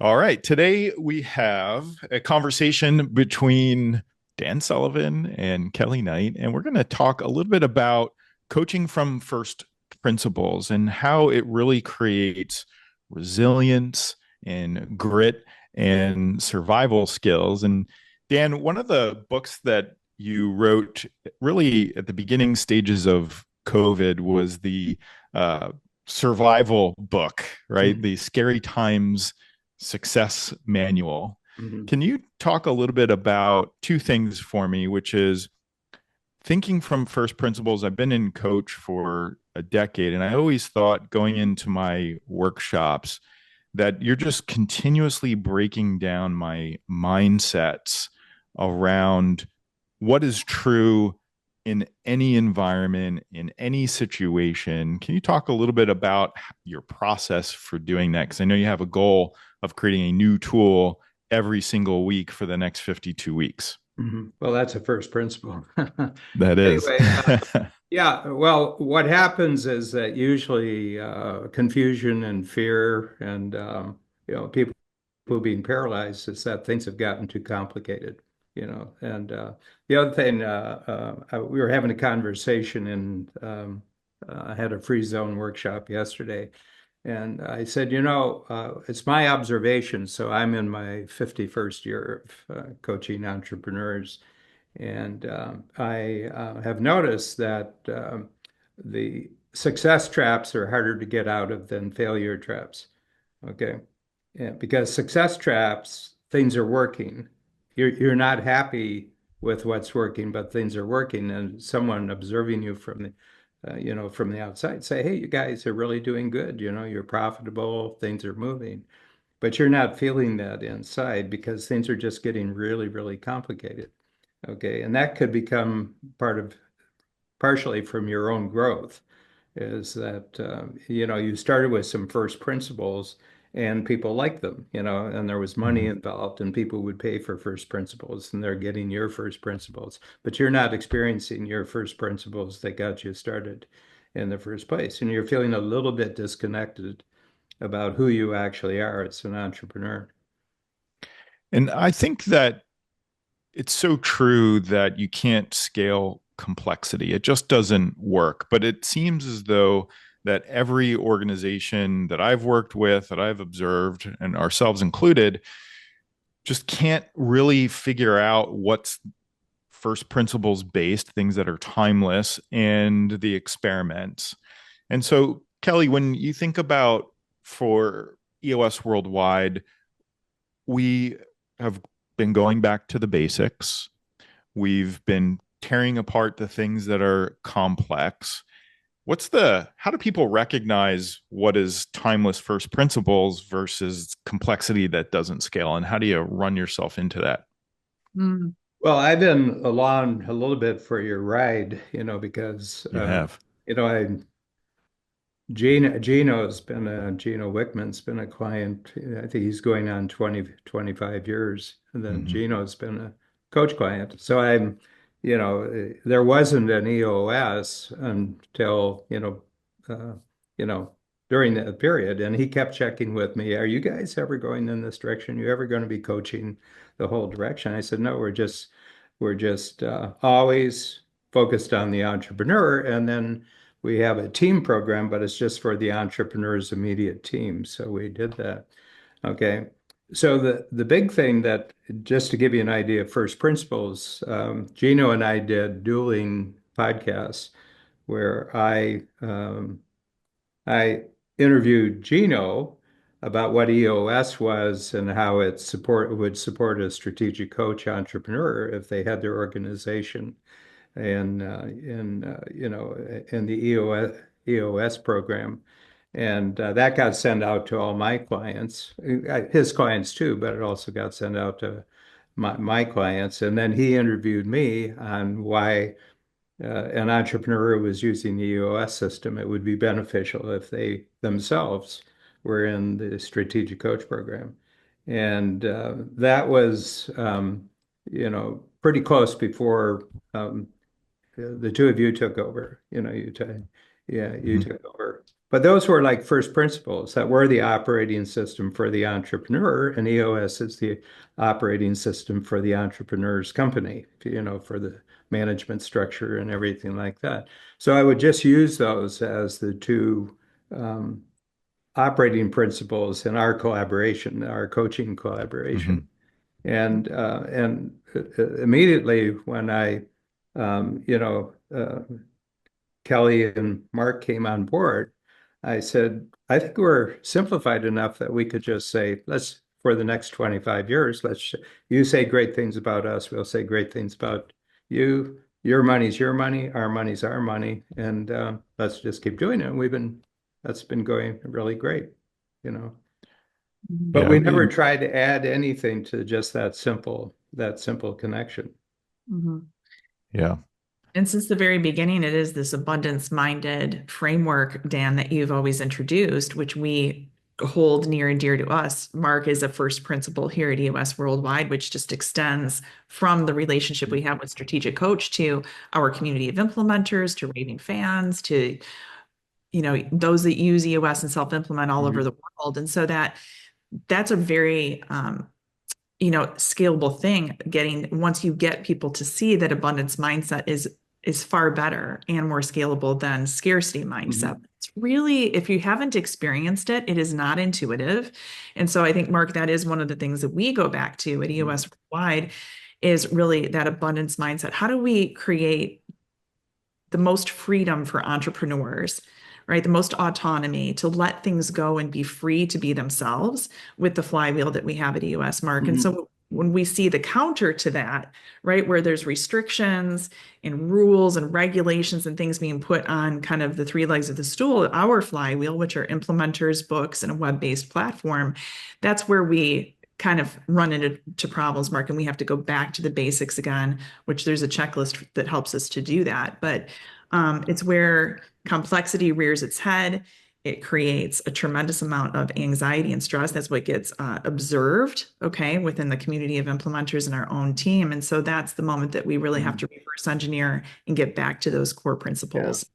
All right. Today we have a conversation between Dan Sullivan and Kelly Knight, and we're going to talk a little bit about coaching from first principles and how it really creates resilience and grit and survival skills. And Dan, one of the books that you wrote really at the beginning stages of COVID was the uh, survival book, right? Mhm. The Scary Times Success Manual. Mhm. Can you talk a little bit about two things for me, which is thinking from first principles? I've been in coach for a decade, and I always thought going into my workshops that you're just continuously breaking down my mindsets around what is true in any environment, in any situation. Can you talk a little bit about your process for doing that? Because I know you have a goal of creating a new tool every single week for the next 52 weeks. Well, that's a first principle. That is. Anyway, yeah, well, what happens is that usually confusion and fear and people being paralyzed is that things have gotten too complicated, And the other thing, we were having a conversation and I had a free zone workshop yesterday. And I said, it's my observation. So I'm in my 51st year of coaching entrepreneurs. And I have noticed that the success traps are harder to get out of than failure traps. Okay. Yeah, because success traps, things are working. You're not happy with what's working, but things are working, and someone observing you from the outside say, "Hey, you guys are really doing good. You're profitable. Things are moving." But you're not feeling that inside because things are just getting really, really complicated. Okay, and that could become partially from your own growth is that you started with some first principles and people like them, and there was money Mhm. involved and people would pay for first principles and they're getting your first principles, but you're not experiencing your first principles that got you started in the first place, and you're feeling a little bit disconnected about who you actually are as an entrepreneur. And I think that it's so true that you can't scale complexity. It just doesn't work. But it seems as though that every organization that I've worked with, that I've observed, and ourselves included, just can't really figure out what's first principles based, things that are timeless, and the experiments. And so, Kelly, when you think about for EOS worldwide, we have been going back to the basics. We've been tearing apart the things that are complex. How do people recognize what is timeless first principles versus complexity that doesn't scale? And how do you run yourself into that? Well, I've been along a little bit for your ride, because You have. I Gino Wickman's been a client. I think he's going on 25 years. And then Mm-hmm. Gino's been a coach client. So there wasn't an EOS until, uh, you know, during that period. And he kept checking with me, are you guys ever going in this direction? You ever going to be coaching the whole direction? I said, no, we're just always focused on the entrepreneur. And then we have a team program, but it's just for the entrepreneur's immediate team. So we did that. Okay. So the big thing that, just to give you an idea of first principles, Gino and I did dueling podcasts where I interviewed Gino about what EOS was and how would support a strategic coach entrepreneur if they had their organization in the EOS program. And that got sent out to all my clients, his clients too, but it also got sent out to my clients. And then he interviewed me on why an entrepreneur who was using the EOS system, it would be beneficial if they themselves were in the strategic coach program. And that was, pretty close before the two of you took over. Yeah, you Mm-hmm. took over. But those were like first principles that were the operating system for the entrepreneur, and EOS is the operating system for the entrepreneur's company, for the management structure and everything like that. So I would just use those as the two um, operating principles in our collaboration, our coaching Hmm. collaboration. And immediately when Kelly and Mark came on board, I said, I think we're simplified enough that we could just say, let's, for the next 25 years, you say great things about us, we'll say great things about you. Your money's your money, our money's our money, and let's just keep doing it. And that's been going really great, you know. But Yeah. we never tried to add anything to just that simple connection. Mhm. Yeah. And since the very beginning, it is this abundance-minded framework, Dan, that you've always introduced, which we hold near and dear to us. Mark is a first principle here at EOS Worldwide, which just extends from the relationship we have with Strategic Coach to our community of implementers, to raving fans, to those that use EOS and self-implement all over Mhm. the world. And so that's a very scalable thing. Getting once you get people to see that abundance mindset is far better and more scalable than scarcity mindset. Mhm. It's really, if you haven't experienced it, it is not intuitive. And so I think, Mark, that is one of the things that we go back to at Mhm. EOS Worldwide is really that abundance mindset. How do we create the most freedom for entrepreneurs, right? The most autonomy to let things go and be free to be themselves with the flywheel that we have at EOS, Mark. And Mhm. so when we see the counter to that, right, where there's restrictions and rules and regulations and things being put on kind of the three legs of the stool, our flywheel, which are implementers, books, and a web-based platform, that's where we kind of run into problems, Mark, and we have to go back to the basics again, which there's a checklist that helps us to do that. But it's where complexity rears its head. It creates a tremendous amount of anxiety and stress. That's what gets observed, okay, within the community of implementers in our own team. And so that's the moment that we really have Mhm. to reverse engineer and get back to those core Yeah. principles.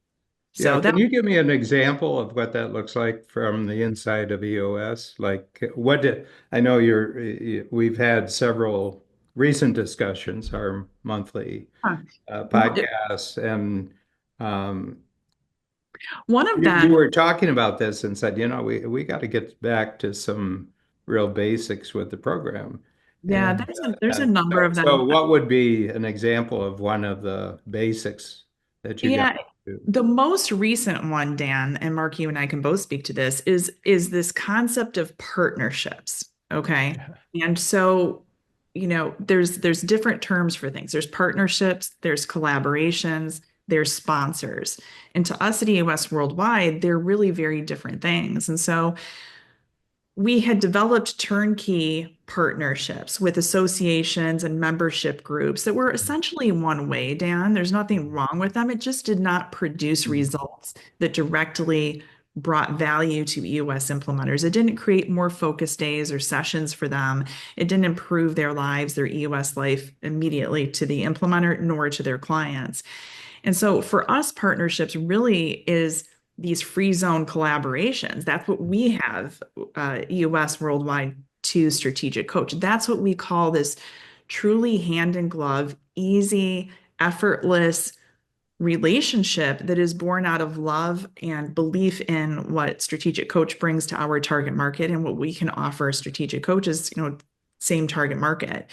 Yeah. So that Can you give me an example of what that looks like from the inside of EOS? Like I know we've had several recent discussions, our monthly huh, one podcasts, and um, one of you them, were talking about this and said, we got to get back to some real basics with the program. yeah, And there's a and number so, of so them. what would be an example of one of the basics that you got Yeah, to? the most recent one, Dan, and Mark, you and I can both speak to this, is this concept of partnerships. Okay. Yeah. And so, there's different terms for things. There's partnerships, there's collaborations, there's sponsors. And to us at EOS Worldwide, they're really very different things. And so we had developed turnkey partnerships with associations and membership groups that were essentially one way, Dan. There's nothing wrong with them. It just did not produce Mhm. results that directly brought value to EOS implementers. It didn't create more focus days or sessions for them. It didn't improve their lives, their EOS life immediately to the implementer nor to their clients. And so for us, partnerships really is these free zone collaborations. That's what we have, EOS Worldwide to Strategic Coach. That's what we call this truly hand in glove, easy, effortless relationship that is born out of love and belief in what Strategic Coach brings to our target market and what we can offer strategic coaches, same target market.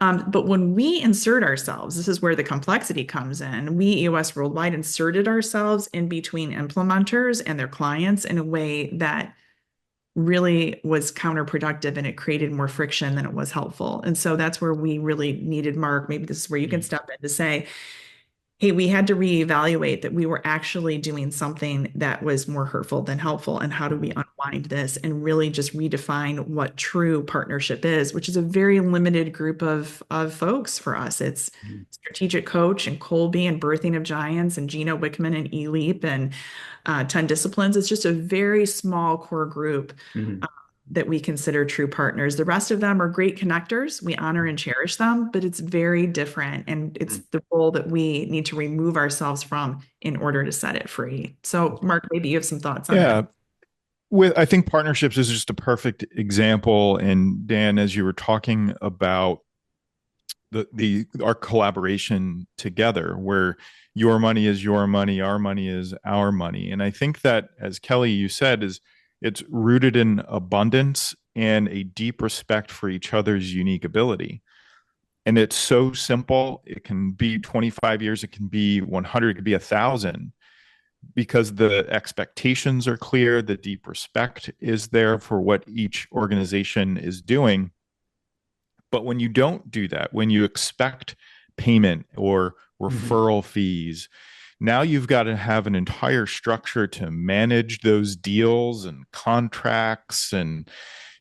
But when we insert ourselves, this is where the complexity comes in. We, EOS Worldwide, inserted ourselves in between implementers and their clients in a way that really was counterproductive and it created more friction than it was helpful. And so that's where we really needed Mark. Maybe this is where you can step in to say, hey, we had to reevaluate that we were actually doing something that was more hurtful than helpful. And how do we unwind this and really just redefine what true partnership is, which is a very limited group of folks for us. It's Strategic Coach and Colby and Birthing of Giants and Gina Wickman and eLeap and 10 Disciplines. It's just a very small core group Mhm. that we consider true partners. The rest of them are great connectors. We honor and cherish them, but it's very different. And it's the role that we need to remove ourselves from in order to set it free. So, Mark, maybe you have some thoughts on that. Yeah. I think partnerships is just a perfect example. And Dan, as you were talking about the our collaboration together, where your money is your money, our money is our money. And I think that, as Kelly, you said, is it's rooted in abundance and a deep respect for each other's unique ability. And it's so simple. It can be 25 years, it can be 100, it could be 1,000, because the expectations are clear, the deep respect is there for what each organization is doing. But when you don't do that, when you expect payment or referral fees, now you've got to have an entire structure to manage those deals and contracts. And,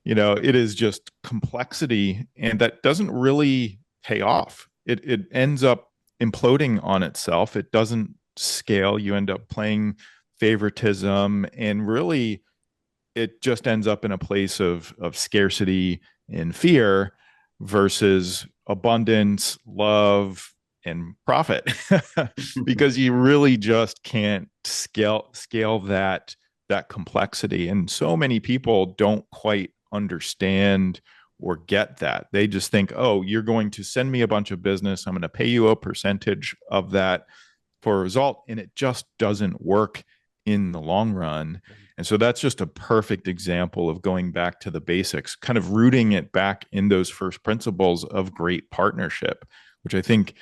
it is just complexity, and that doesn't really pay off. It ends up imploding on itself. It doesn't scale. You end up playing favoritism, and really it just ends up in a place of scarcity and fear versus abundance, love, and profit. Because you really just can't scale that complexity. And so many people don't quite understand or get that. They just think, oh, you're going to send me a bunch of business, I'm going to pay you a percentage of that for a result. And it just doesn't work in the long run. And so that's just a perfect example of going back to the basics, kind of rooting it back in those first principles of great partnership, which I think,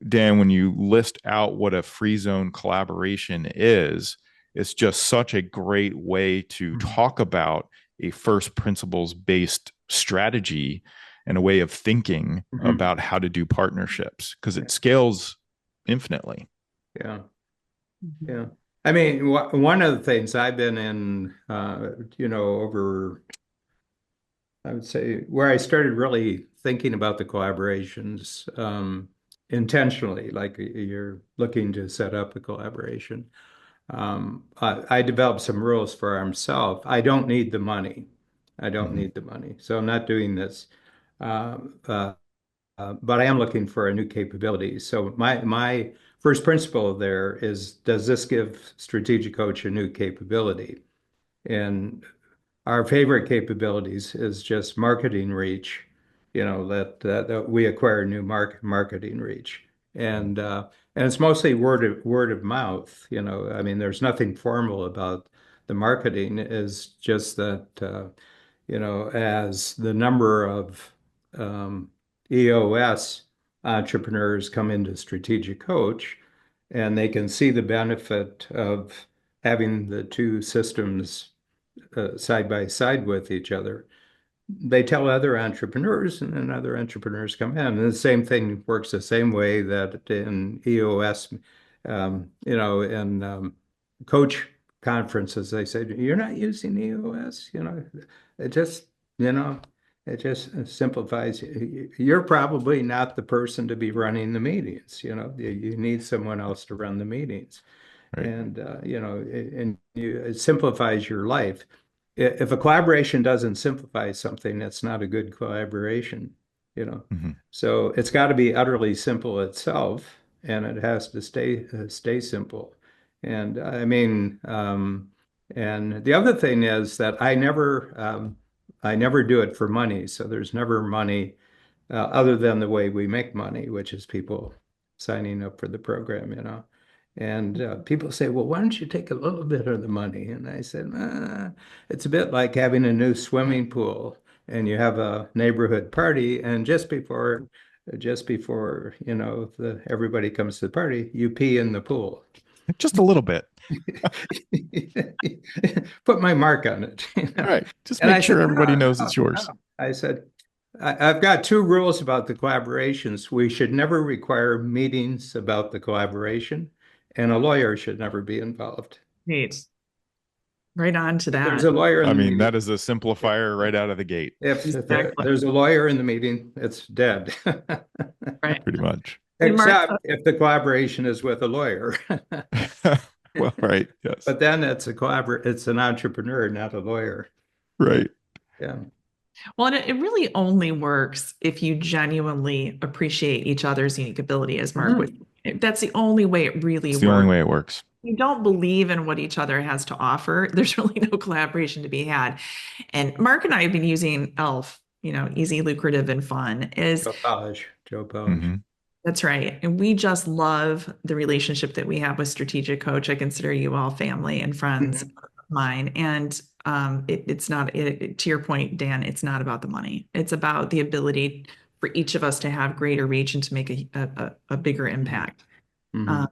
Dan, when you list out what a free zone collaboration is, it's just such a great way to talk about a first principles based strategy and a way of thinking about how to do partnerships, because it scales infinitely. Yeah. Yeah. I mean, one of the things I've been in, over, I would say, where I started really thinking about the collaborations intentionally, like you're looking to set up a collaboration. I developed some rules for myself. I don't need the money. I don't Mm-hmm. need the money. So I'm not doing this. Uh, uh, but I am looking for a new capability. So my first principle there is, does this give strategic coach a new capability? And our favorite capabilities is just marketing reach, that we acquire new marketing reach. And it's mostly word of mouth, I mean, there's nothing formal about the marketing, is just that as the number of EOS entrepreneurs come into strategic coach, and they can see the benefit of having the two systems side by side with each other. They tell other entrepreneurs, and then other entrepreneurs come in. And the same thing works the same way that in EOS, in coach conferences, they say, you're not using EOS, it just, you know, it just simplifies. You're probably not the person to be running the meetings, you need someone else to run the meetings. Right. And, it simplifies your life. If a collaboration doesn't simplify something, it's not a good collaboration, you know. Mm-hmm. So it's got to be utterly simple itself, and it has to stay simple. And I mean, and the other thing is that I never do it for money. So there's never money other than the way we make money, which is people signing up for the program. And people say, well, why don't you take a little bit of the money? And I said, it's a bit like having a new swimming pool, and you have a neighborhood party, and just before everybody comes to the party, you pee in the pool. Just a little bit. Put my mark on it. All right. Just And make I said, sure everybody no, knows no, it's yours. no. I said, I've got two rules about the collaborations. We should never require meetings about the collaboration, and a lawyer should never be involved. Great. Right on to If there's that. a lawyer in I the mean, meeting, that is a simplifier right out of the gate, if Exactly. there's a lawyer in the meeting, it's dead. Right. pretty much. Hey, Mark, Except if the collaboration is with a lawyer. Well, right. Yes. But then it's an entrepreneur, not a lawyer. Right. Yeah. Well, and it really only works if you genuinely appreciate each other's unique ability, as Mark would. Mhm. That's the only way it really It's the only works. way it works. You don't believe in what each other has to offer, there's really no collaboration to be had. And Mark and I have been using ELF, easy, lucrative, and fun is Joe Polish. Hmm. that's right. And we just love the relationship that we have with Strategic Coach. I consider you all family and friends of Mhm. mine. And it's not, to your point, Dan, it's not about the money. It's about the ability for each of us to have greater reach and to make a bigger Mhm. impact. Uh, Mhm.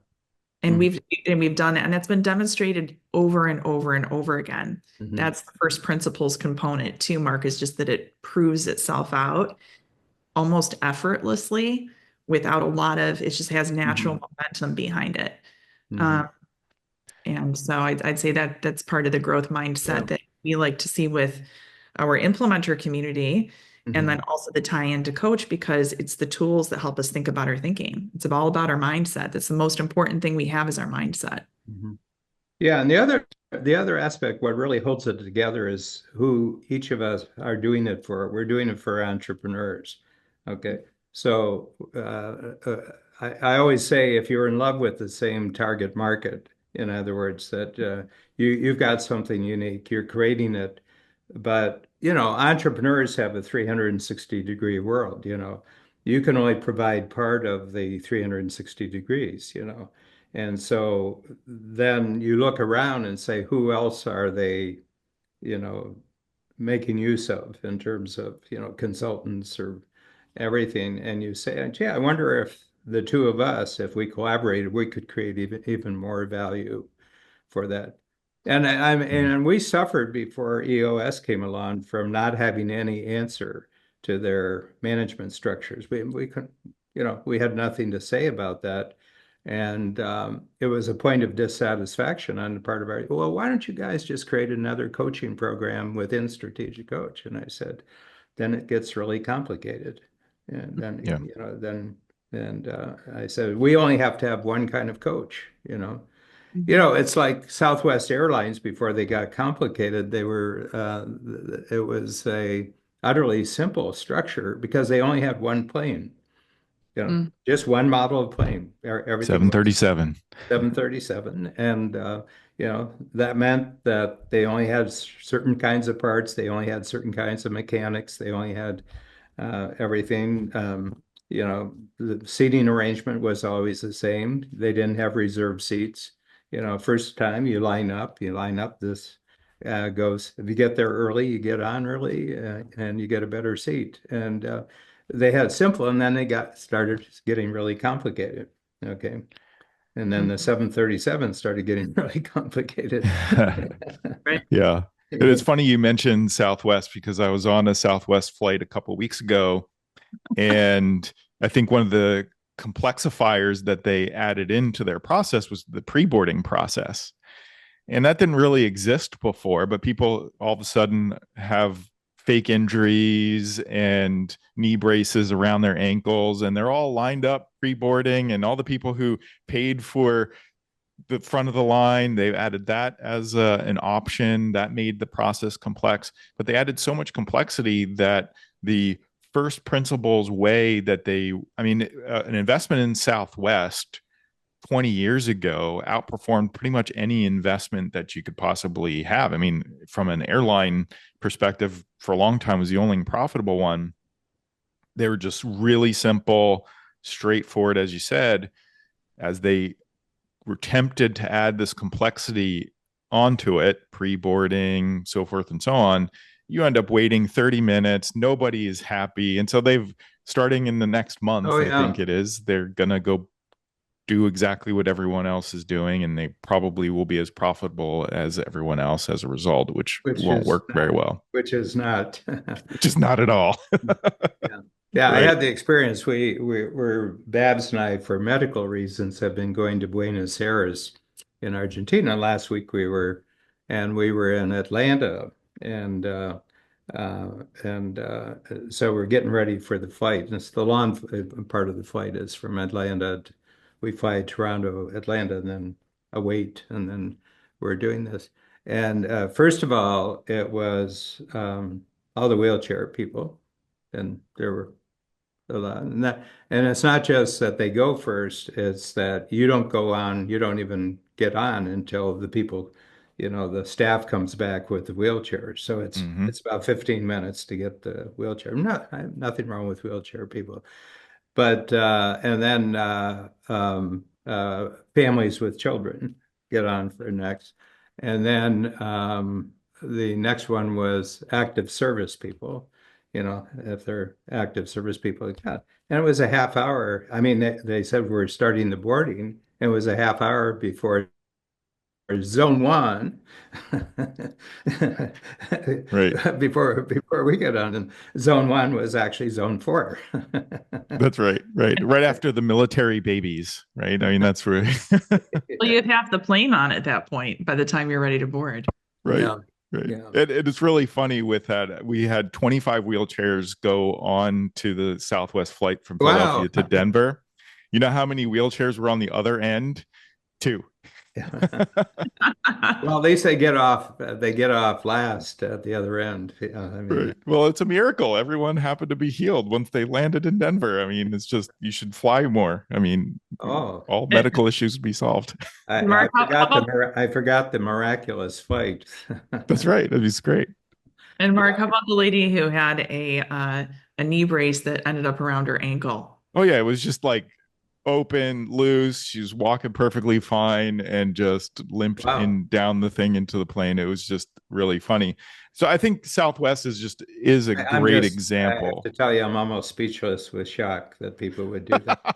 and Mhm. we've done it, and that's been demonstrated over and over and over again. Mhm. That's the first principles component too, Mark, is just that it proves itself out almost effortlessly without a lot of, it just has natural Mhm. momentum behind it. Mhm. Um, and so I'd say that that's part of the growth Yeah. mindset that we like to see with our implementer community. And then Mhm. also the tie into coach because it's the tools that help us think about our thinking. It's all about our mindset. That's the most important thing we have is our mindset. Mhm. Yeah, and the other aspect, what really holds it together is who each of us are doing it for. We're doing it for entrepreneurs. Okay. So I always say if you're in love with the same target market, in other words, that you've got something unique, you're creating it. But entrepreneurs have a 360-degree world, You can only provide part of the 360 degrees. And so then you look around and say, who else are they, you know, making use of in terms of, consultants or everything? And you say, gee, I wonder if the two of us, if we collaborated, we could create even more value for that. And we suffered before EOS came along from not having any answer to their management structures. We couldn't, we had nothing to say about that. And it was a point of dissatisfaction on the part of our, well, why don't you guys just create another coaching program within Strategic Coach? And I said, then it gets really complicated. And Yeah. then I said, we only have to have one kind of coach. Mhm. It's like Southwest Airlines before they got complicated. It was a utterly simple structure because they only had one plane, Mm. just one model of plane. Everything was 737. 737. And, that meant that they only had certain kinds of parts. They only had certain kinds of mechanics. They only had everything. The seating arrangement was always the same. They didn't have reserved seats. First time you line up, this goes, if you get there early, you get on early and you get a better seat. And they had simple, and then they started getting really complicated. Okay. And then the Mhm. 737 started getting really complicated. Right. Yeah. And it's funny you mentioned Southwest because I was on a Southwest flight a couple weeks ago, and I think one of the complexifiers that they added into their process was the pre-boarding process. And that didn't really exist before, but people all of a sudden have fake injuries and knee braces around their ankles, and they're all lined up pre-boarding, and all the people who paid for the front of the line, they've added that as an option that made the process complex, but they added so much complexity that the first principles way that an investment in Southwest 20 years ago outperformed pretty much any investment that you could possibly have. I mean, from an airline perspective, for a long time was the only profitable one. They were just really simple, straightforward, as you said, as they were tempted to add this complexity onto it, pre-boarding, so forth and so on. You end up waiting 30 minutes. Nobody is happy. And so starting in the next Oh month, I think yeah. it is, they're going to go do exactly what everyone else is doing, and they probably will be as profitable as everyone else as a result, which Which won't is work very not, well, which is not. which is not at all. Yeah. Yeah, I Right. had the experience. We're Babs and I, for medical reasons, have been going to Buenos Aires in Argentina. Last week we were in Atlanta, and so we're getting ready for the flight. And it's the long part of the flight is from Atlanta. We fly Toronto, Atlanta, and then await, and then we're doing this. And first of all, it was. all the wheelchair people, and there were a lot. And it's not just that they go first, it's that you don't go on, you don't even get on until the people, the staff comes back with the wheelchairs. So it's Hmm. it's about 15 minutes to get the wheelchair. Nothing wrong with wheelchair people. But and then families with children get on for next. And then the next one was active service people, if they're active service people. Yeah. And it was a half hour. I mean, they said we're starting the boarding. It was a half hour before zone one Right. before we get on. And zone one was actually zone four. That's right. Right. Right after the military babies, right? I mean, that's where, Well, you'd have the plane on at that point by the time you're ready to board. right. Yeah. Right. Yeah. It's really funny with that. We had 25 wheelchairs go on to the Southwest flight from Wow. Philadelphia to Denver. You know how many wheelchairs were on the other end? Two. Well, at least they get off last at the other end. I mean, Right. Well, it's a miracle. Everyone happened to be healed once they landed in Denver. I mean, it's just you should fly more. I mean, oh, all medical issues would be solved. I Mark, how about I forgot the miraculous flight. That's right. That'd be great. and Mark, Yeah. how about the lady who had a knee brace that ended up around her ankle? Oh yeah, it was just like open, loose. She was walking perfectly fine and just limped Wow. in down the thing into the plane. It was just really funny. So I think Southwest is a great I have to example. tell you, I'm almost speechless with shock that people would do that.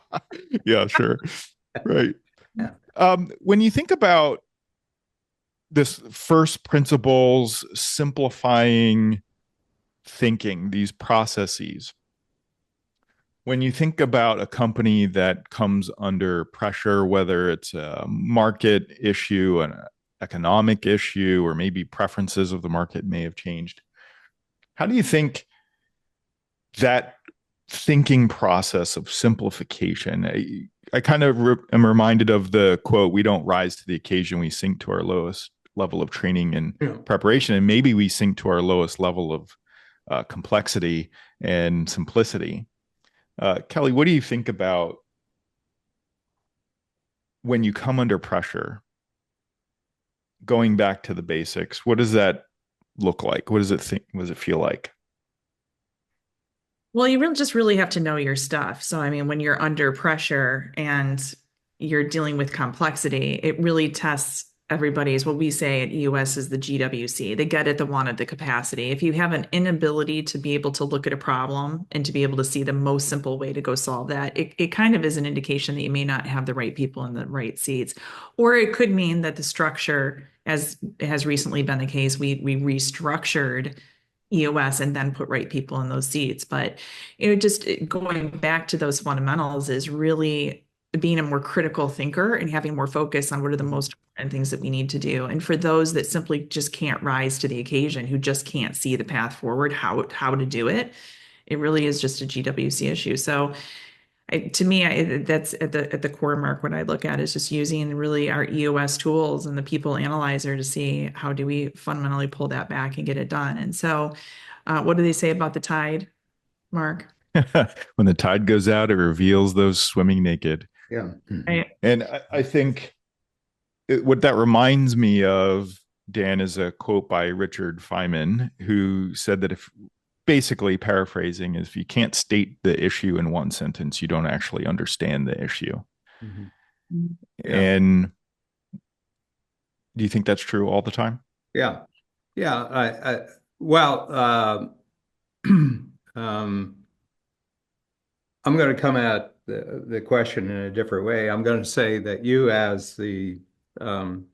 Yeah, sure. Right. Yeah. When you think about this first principles, simplifying thinking, these processes, when you think about a company that comes under pressure, whether it's a market issue, an economic issue, or maybe preferences of the market may have changed, how do you think that thinking process of simplification? I kind of am reminded of the quote, we don't rise to the occasion, we sink to our lowest level of training and Yeah. preparation. And maybe we sink to our lowest level of complexity and simplicity. Kelly, what do you think about when you come under pressure, going back to the basics? What does that look like? What does it think? What does it feel like? Well, you really just really have to know your stuff. So, I mean, when you're under pressure and you're dealing with complexity, it really tests everybody's what we say at EUS is the GWC, the get it, the wanted, the capacity. If you have an inability to be able to look at a problem and to be able to see the most simple way to go solve that, it kind of is an indication that you may not have the right people in the right seats. Or it could mean that the structure, as has recently been the case, we restructured EOS and then put right people in those seats. But just going back to those fundamentals is really being a more critical thinker and having more focus on what are the most important things that we need to do. And for those that simply just can't rise to the occasion, who just can't see the path forward, how to do it, it really is just a GWC issue. So to me, that's at the core, Mark. What I look at is just using really our EOS tools and the people analyzer to see how do we fundamentally pull that back and get it done. And so, what do they say about the tide, Mark? When the tide goes out, it reveals those swimming naked. Yeah. Right. And I think what that reminds me of, Dan, is a quote by Richard Feynman, who said that if basically paraphrasing is if you can't state the issue in one sentence, you don't actually understand the issue. Mhm. Yeah. And do you think that's true all the time? Yeah. Yeah. Well, um, I'm going to come at the question in a different way. I'm going to say that you, as um,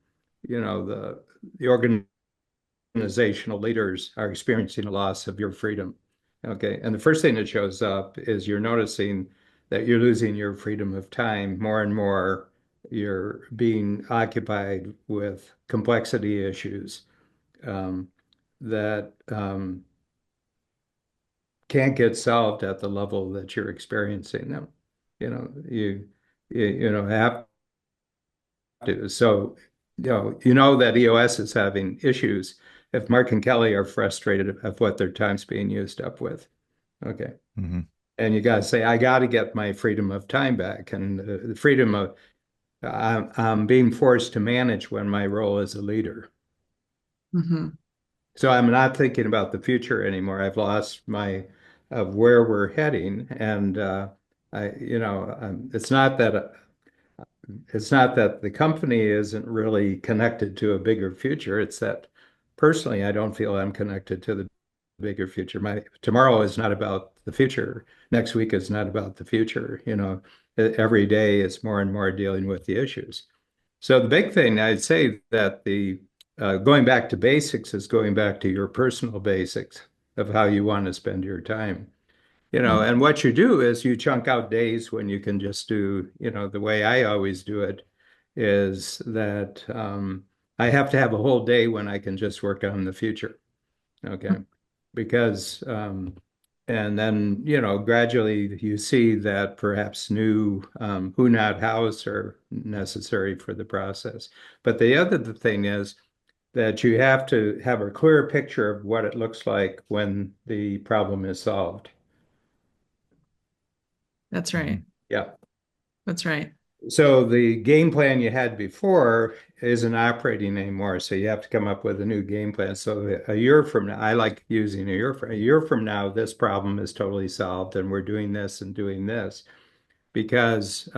the organizational leaders, are experiencing a loss of your freedom. Okay, and the first thing that shows up is you're noticing that you're losing your freedom of time more and more. You're being occupied with complexity issues that can't get solved at the level that you're experiencing them. You have to. So, you know that EOS is having issues, if Mark and Kelly are frustrated of what their time's being used up with. Okay. Mm-hmm. And you got to say, I got to get my freedom of time back and the freedom of I'm being forced to manage when my role as a leader. Hmm. So I'm not thinking about the future anymore. I've lost my of where we're heading, and it's not that the company isn't really connected to a bigger future. It's that personally, I don't feel I'm connected to the bigger future. My tomorrow is not about the future. Next week is not about the future. Every day is more and more dealing with the issues. So the big thing I'd say that the going back to basics is going back to your personal basics of how you want to spend your time. And what you do is you chunk out days when you can just do, the way I always do it is that I have to have a whole day when I can just work on the future. Okay. Because, and then, gradually you see that perhaps new who, not hows are necessary for the process. But the other thing is that you have to have a clear picture of what it looks like when the problem is solved. That's Mm-hmm. right. Yeah. That's right. So the game plan you had before isn't operating anymore. So you have to come up with a new game plan. So a year from now, I like using a year from now, this problem is totally solved, and we're doing this and doing this because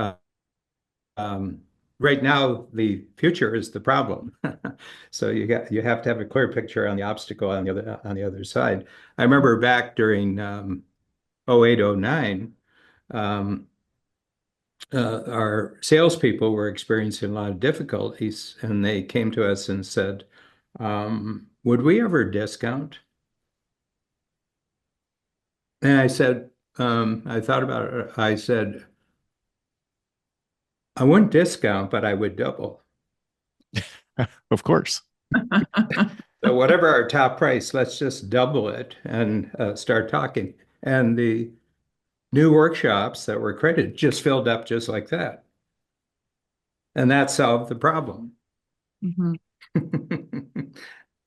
um, right now the future is the problem. So you have to have a clear picture on the obstacle on the other side. I remember back during 08, 09, um, our salespeople were experiencing a lot of difficulties, and they came to us and said, "Would we ever discount?" And I said, I thought about it. I said, I wouldn't discount, but I would double. Of course. So whatever our top price, let's just double it and start talking. And the new workshops that were created just filled up just like that. And that solved the problem. Hmm.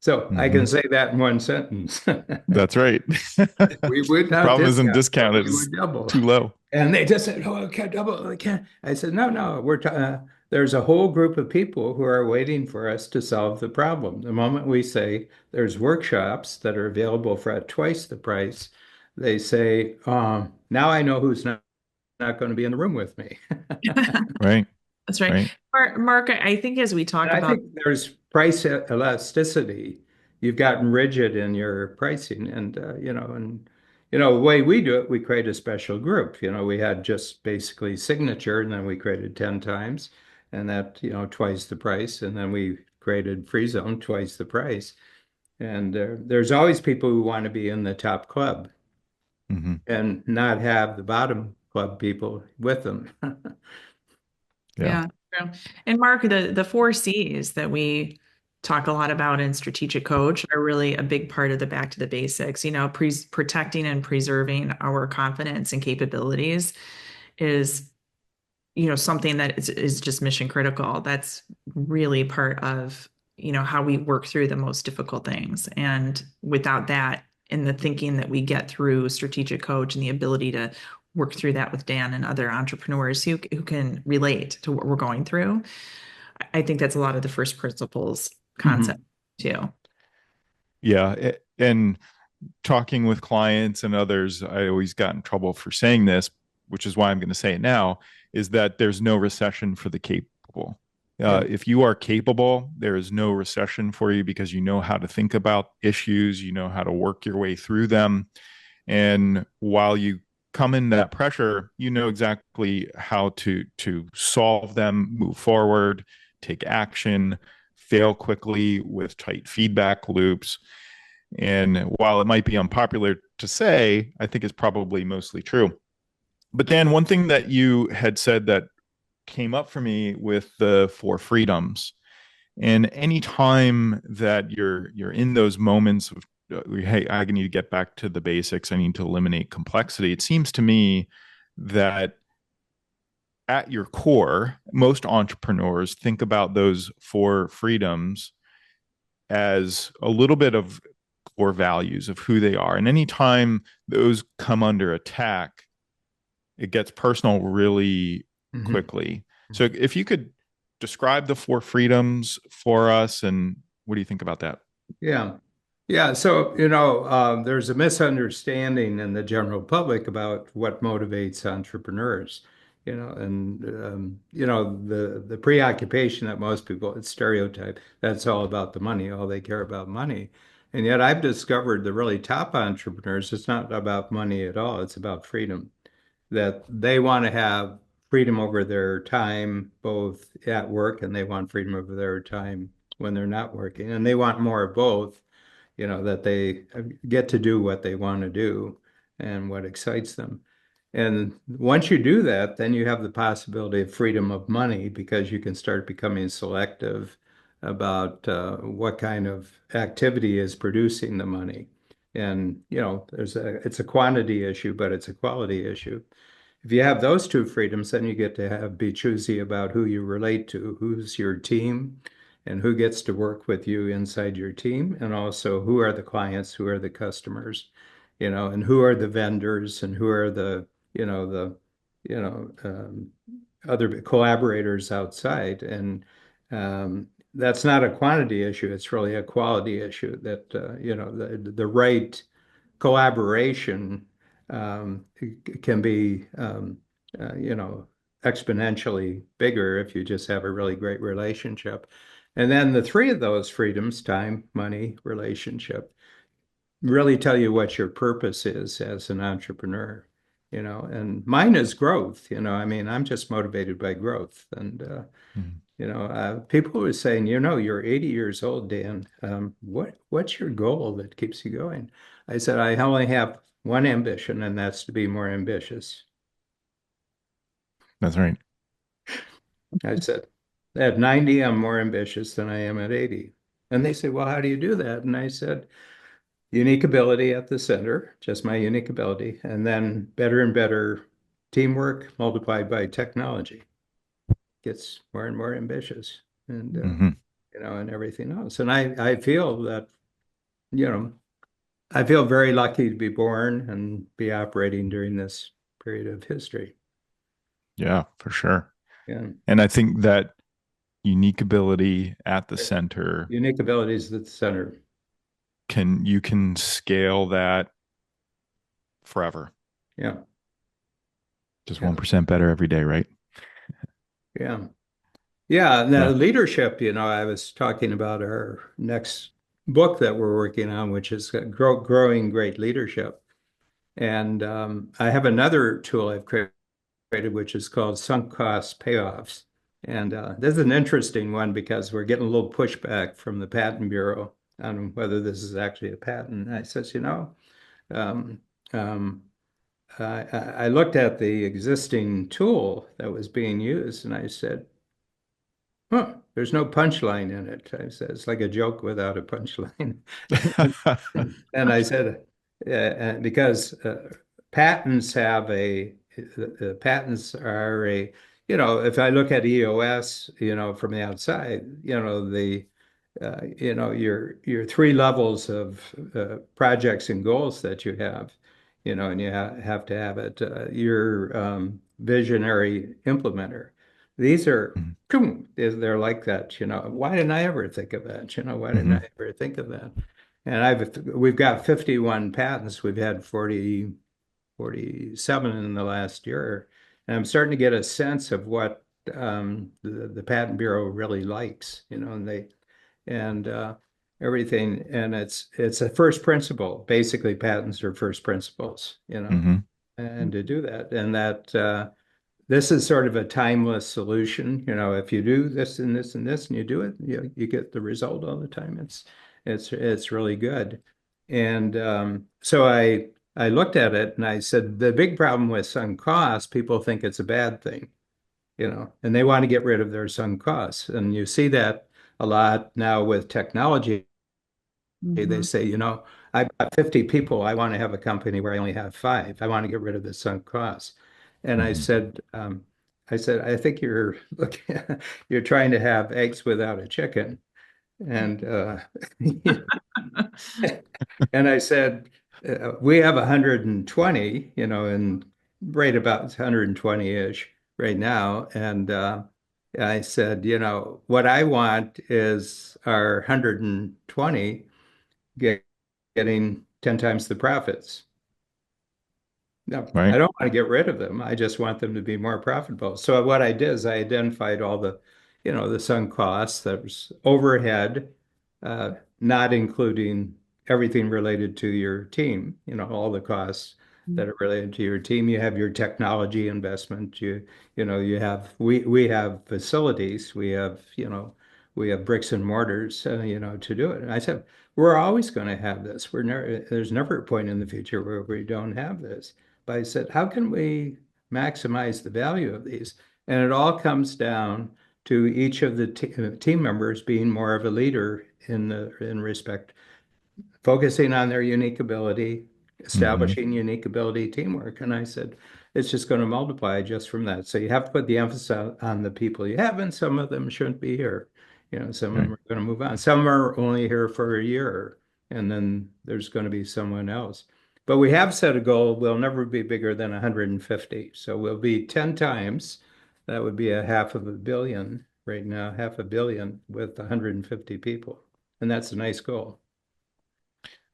So I Mm-hmm. can say that in one sentence. That's right. We would The not problem isn't discount, but discounted, we it's would double. too low. And they just said, "Oh, I can't double. I can't." I said, "No, no. There's a whole group of people who are waiting for us to solve the problem. The moment we say there's workshops that are available for at twice the price, they say, now I know who's not going to be in the room with me." Right. That's right. Right. Mark, I think as we And talk I about, think there's price elasticity. You've gotten rigid in your pricing, and the way we do it, we create a special group. We had just basically signature, and then we created 10 times, and that twice the price, and then we created free zone twice the price. And there's always people who want to be in the top club Mm-hmm. and not have the bottom club people with them. Yeah. yeah, true. And Mark, the four C's that we talk a lot about in strategic coach are really a big part of the back to the basics. Protecting and preserving our confidence and capabilities is something that is just mission critical. That's really part of how we work through the most difficult things. And without that, in the thinking that we get through strategic coach and the ability to work through that with Dan and other entrepreneurs who can relate to what we're going through, I think that's a lot of the first principles concept Mhm. too. Yeah. And talking with clients and others, I always got in trouble for saying this, which is why I'm going to say it now, is that there's no recession for the capable. Yeah. If you are capable, there is no recession for you because you know how to think about issues, you know how to work your way through them. And while you come in that pressure, you know exactly how to solve them, move forward, take action, fail quickly with tight feedback loops. And while it might be unpopular to say, I think it's probably mostly true. But Dan, one thing that you had said that came up for me with the four freedoms, and any time that you're in those moments of hey, I need to get back to the basics, I need to eliminate complexity. It seems to me that at your core, most entrepreneurs think about those four freedoms as a little bit of core values of who they are. And anytime those come under attack, it gets personal really Mhm. quickly. So if you could describe the four freedoms for us, and what do you think about that? Yeah. Yeah. So, there's a misunderstanding in the general public about what motivates entrepreneurs, and, the preoccupation that most people, it's stereotype, that's all about the money, all they care about money. And yet I've discovered the really top entrepreneurs, it's not about money at all. It's about freedom, that they want to have freedom over their time, both at work, and they want freedom over their time when they're not working. And they want more of both, that they get to do what they want to do and what excites them. And once you do that, then you have the possibility of freedom of money because you can start becoming selective about what kind of activity is producing the money. And, it's a quantity issue, but it's a quality issue. If you have those two freedoms, then you get to be choosy about who you relate to, who's your team, and who gets to work with you inside your team, and also who are the clients, who are the customers, and who are the vendors, and who are you know, um, other collaborators outside. And that's not a quantity issue; it's really a quality issue. That the right collaboration can be exponentially bigger if you just have a really great relationship. And then the three of those freedoms, time, money, relationship, really tell you what your purpose is as an entrepreneur. And mine is growth. I mean, I'm just motivated by growth. And Mhm. people were saying, you're 80 years old, Dan. What's your goal that keeps you going? I said, I only have one ambition, and that's to be more ambitious. That's right. I said, at 90, I'm more ambitious than I am at 80. And they said, well, how do you do that? And I said, unique ability at the center, just my unique ability, and then better and better teamwork multiplied by technology gets more and more ambitious. And Hmm. and everything else. And I feel that, you know, I feel very lucky to be born and be operating during this period of history. Yeah, for sure. Yeah. And I think that unique ability at the center Unique abilities at the center. can you can scale that forever. Yeah. Just Yeah. 1% better every day, right? Yeah. Yeah. And the Yeah. leadership, I was talking about our next book that we're working on, which is growing great leadership. And I have another tool I've created, which is called sunk cost payoffs. And this is an interesting one because we're getting a little pushback from the Patent Bureau on whether this is actually a patent. And I says, um, um, I looked at the existing tool that was being used, and I said, "Huh, there's no punchline in it." I said, "It's like a joke without a punchline." And I said, because patents have patents are if I look at EOS, from the outside, your three levels of projects and goals that you have, and you have to have it. Your visionary implementer. These are, Mhm. they're like that. Why didn't I ever think of that? Why didn't Mhm. I ever think of that? And we've got 51 patents. We've had 47 in the last year. And I'm starting to get a sense of what the Patent Bureau really likes, and everything. And it's a first principle. Basically, patents are first principles, Mhm. and to do that. And that this is sort of a timeless solution. If you do this and this and this and you do it, you get the result all the time. It's really good. And so I looked at it and I said, the big problem with sunk costs, people think it's a bad thing, and they want to get rid of their sunk costs. And you see that a lot now with technology. They Mhm. say, I've got 50 people. I want to have a company where I only have five. I want to get rid of the sunk costs. And Mhm. I said, I think you're looking, you're trying to have eggs without a chicken. And and I said, we have 120, and right about 120-ish right now. And I said, what I want is our 120 get, getting 10 times the profits. No, I Right. don't want to get rid of them. I just want them to be more profitable. So what I did is I identified all the sunk costs. That was overhead, not including everything related to your team, all the costs that are related to your team. You have your technology investment. We have facilities. We have bricks and mortars, to do it. And I said, we're always going to have this. There's never a point in the future where we don't have this. But I said, how can we maximize the value of these? And it all comes down to each of the team members being more of a leader in respect, focusing on their unique ability, Hmm. establishing unique ability teamwork. And I said, it's just going to multiply just from that. So you have to put the emphasis on the people you have, and some of them shouldn't be here. Some of Right. them are going to move on. Some are only here for a year, and then there's going to be someone else. But we have set a goal. We'll never be bigger than 150. So we'll be 10 times. That would be a half of a billion right now, half a billion with 150 people. And that's a nice goal.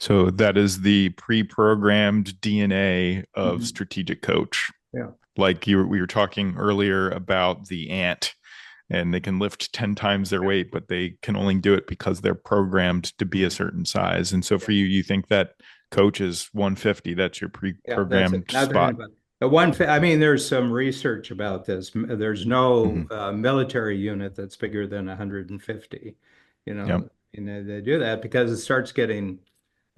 So that is the pre-programmed DNA of Mhm. strategic coach. Yeah. Like we were talking earlier about the ant, and they can lift 10 times their weight, but they can only do it because they're programmed to be a certain size. And so Yeah. for you, you think that coach is 150, that's your Yeah, that's it. pre-programmed Now they're spot. about I mean, there's some research about this. There's no Hmm. military unit that's bigger than 150. Yep. They do that because it starts getting,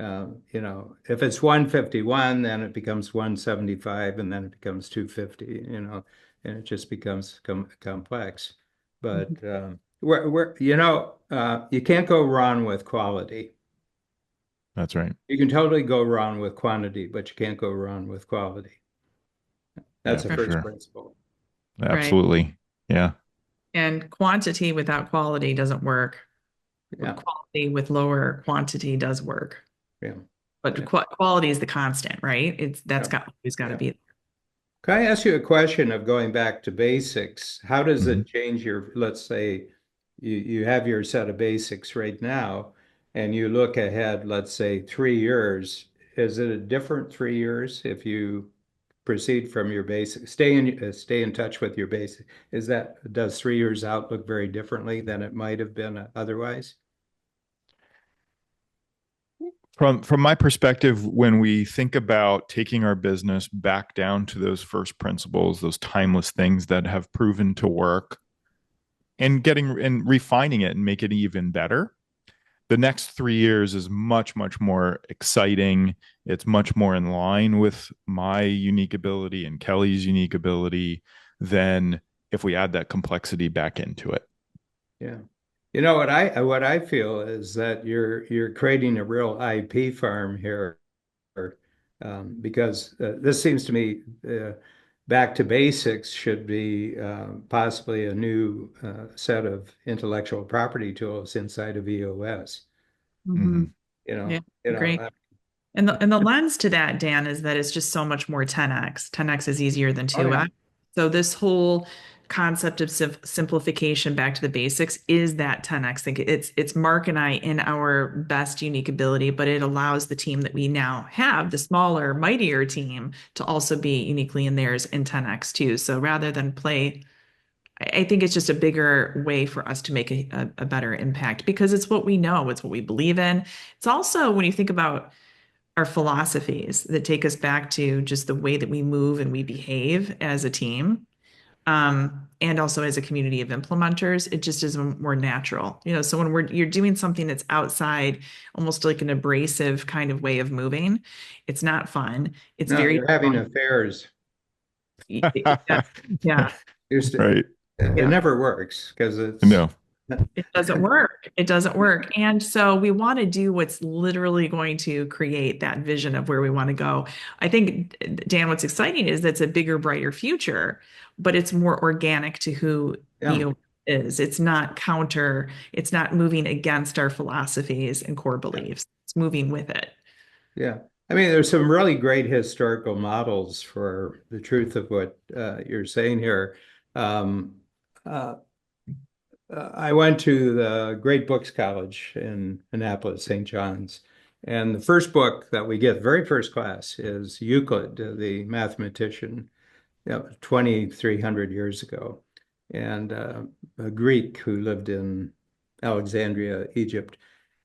if it's 151, then it becomes 175, and then it becomes 250. And it just becomes complex. But you can't go wrong with quality. That's right. You can totally go wrong with quantity, but you can't go wrong with quality. Yeah, That's the for first sure. principle. Right. Absolutely. Yeah. And quantity without quality doesn't work. Yeah, Quality with lower quantity does work. yeah, But yeah, quality is the constant, right? That's yeah, got always got to yeah. be. Can I ask you a question of going back to basics? How does Hmm. it change let's say you have your set of basics right now, and you look ahead, let's say 3 years. Is it a different 3 years if you proceed from your basic, stay in touch with your basic? Does 3 years out look very differently than it might have been otherwise? From my perspective, when we think about taking our business back down to those first principles, those timeless things that have proven to work, and getting and refining it and make it even better, the next 3 years is much, much more exciting. It's much more in line with my unique ability and Kelly's unique ability than if we add that complexity back into it. Yeah. What I feel is that you're creating a real IP farm here, because this seems to me, back to basics should be possibly a new set of intellectual property tools inside of EOS. Mhm. Hmm. Yeah, agree. And the lens to that, Dan, is that it's just so much more 10x. 10x is easier than Oh yeah, 2x. So this whole concept of simplification back to the basics is that 10x thing. It's Mark and I in our best unique ability, but it allows the team that we now have, the smaller, mightier team, to also be uniquely in theirs in 10x too. So rather than play, I think it's just a bigger way for us to make a better impact because it's what we know, it's what we believe in. It's also when you think about our philosophies that take us back to just the way that we move and we behave as a team, and also as a community of implementers, it just is more natural. So when you're doing something that's outside, almost like an abrasive kind of way of moving, it's not fun. It's no, very you're having affairs. yeah, yeah, It Right. yeah. never works because it's No. It doesn't work. It doesn't work. And so we want to do what's literally going to create that vision of where we want to go. I think, Dan, what's exciting is that's a bigger, brighter future, but it's more organic to who yeah, is. It's not counter, it's not moving against our philosophies and core Yeah. beliefs. It's moving with it. Yeah. I mean, there's some really great historical models for the truth of what you're saying here. Um, uh, I went to the Great Books College in Annapolis, St. John's. And the first book that we get, very first class, is Euclid, the mathematician, 2,300 years ago, and a Greek who lived in Alexandria, Egypt.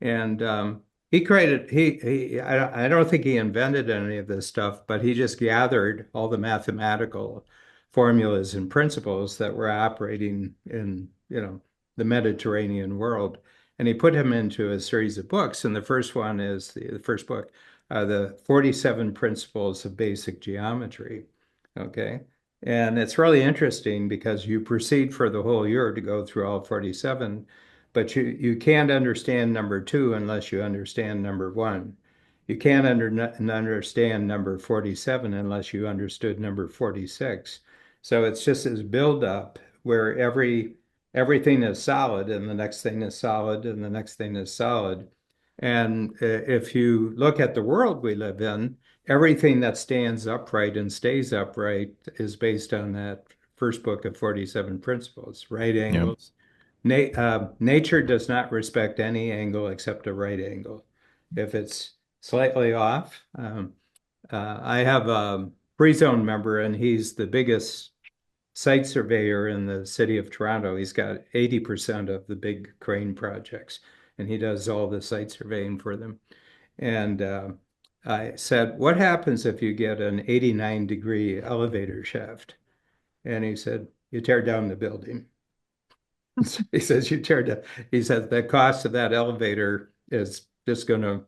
And he created, I don't think he invented any of this stuff, but he just gathered all the mathematical formulas and principles that were operating in, the Mediterranean world. And he put them into a series of books. And the first one is the first book, the 47 Principles of Basic Geometry. Okay. And it's really interesting because you proceed for the whole year to go through all 47, but you can't understand number two unless you understand number one. You can't understand number 47 unless you understood number 46. So it's just this buildup where everything is solid and the next thing is solid and the next thing is solid. And if you look at the world we live in, everything that stands upright and stays upright is based on that first book of 47 principles, right Yeah. angles. Nature does not respect any angle except a right angle. If it's slightly off, I have a free zone member, and he's the biggest site surveyor in the city of Toronto. He's got 80% of the big crane projects, and he does all the site surveying for them. And I said, what happens if you get an 89-degree elevator shaft? And he said, you tear down the building. He says, you tear down. He says, the cost of that elevator is just going to,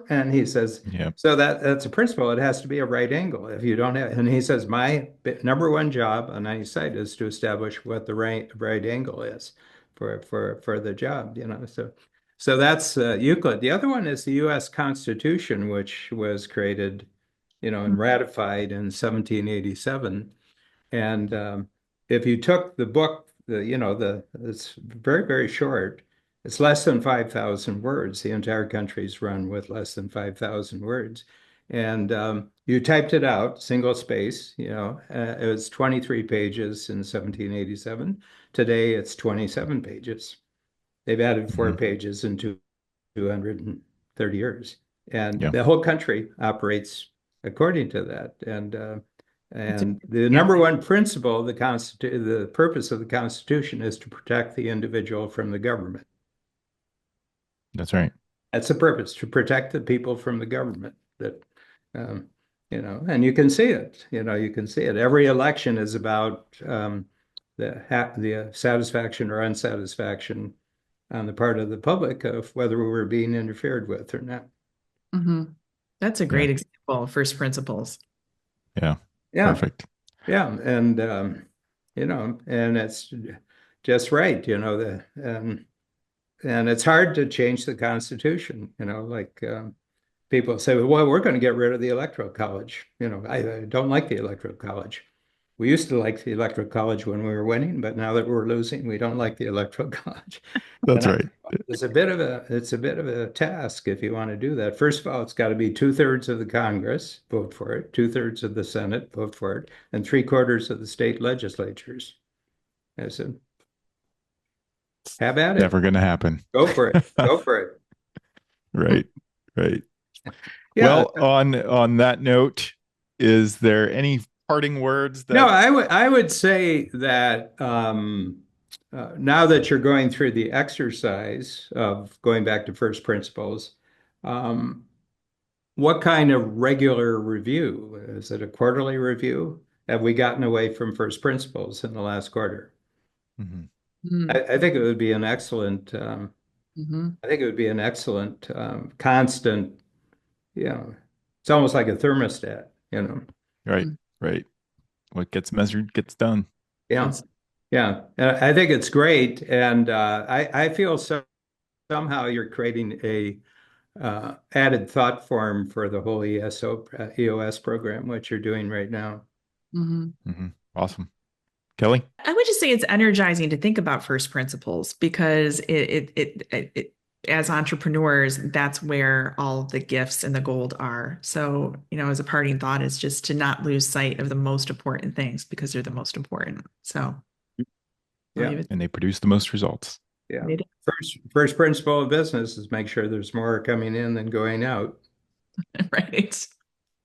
and he says, Yeah. so that's a principle. It has to be a right angle. If you don't have, and he says, my number one job on any site is to establish what the right angle is for the job, So that's Euclid. The other one is the U.S. Constitution, which was created, and ratified in 1787. And if you took the book, it's very, very short. It's less than 5,000 words. The entire country's run with less than 5,000 words. And you typed it out, single space, it was 23 pages in 1787. Today it's 27 pages. They've added four Hmm. pages in 230 years. And Yeah. the whole country operates according to that. And It's a and good the number example. one principle of the purpose of the Constitution is to protect the individual from the government. That's right. That's the purpose, to protect the people from the government. That, um, and you can see it. You can see it. Every election is about the satisfaction or unsatisfaction on the part of the public of whether we're being interfered with or not. Mhm. That's a Yeah. great example of first principles. Yeah. Yeah, Perfect. yeah, and and it's just right. And it's hard to change the Constitution. Like people say, well, we're going to get rid of the Electoral College. I don't like the Electoral College. We used to like the Electoral College when we were winning, but now that we're losing, we don't like the Electoral College. That's And right. it's a bit of a task if you want to do that. First of all, it's got to be two-thirds of the Congress vote for it, two-thirds of the Senate vote for it, and three-quarters of the state legislatures. I said, have at Never it. going to happen. Go for it. Go for it. Right. Right. Yeah. Well, on that note, is there any parting words No, that I would say that now that you're going through the exercise of going back to first principles, um, what kind of regular review? Is it a quarterly review? Have we gotten away from first principles in the last quarter? Mhm. Mm, I think it would be an excellent. mhm. I think it would be an excellent constant. You know, it's almost like a thermostat. Right. Mm. Right. What gets measured gets done. Yeah, Yes. yeah. I think it's great, and I feel somehow you're creating a added thought form for the whole EOS program, which you're doing right now. Mhm. Hmm. Awesome. Kelly? I would just say it's energizing to think about first principles because as entrepreneurs, that's where all the gifts and the gold are. So, as a parting thought, is just to not lose sight of the most important things because they're the most important. So, I'll Yeah. leave it. And they produce the most results. Yeah. First principle of business is make sure there's more coming in than going out. Right.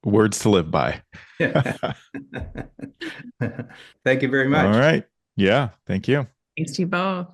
Words to live by. Thank you very All much. right. Yeah. Thank you. Thanks to you both.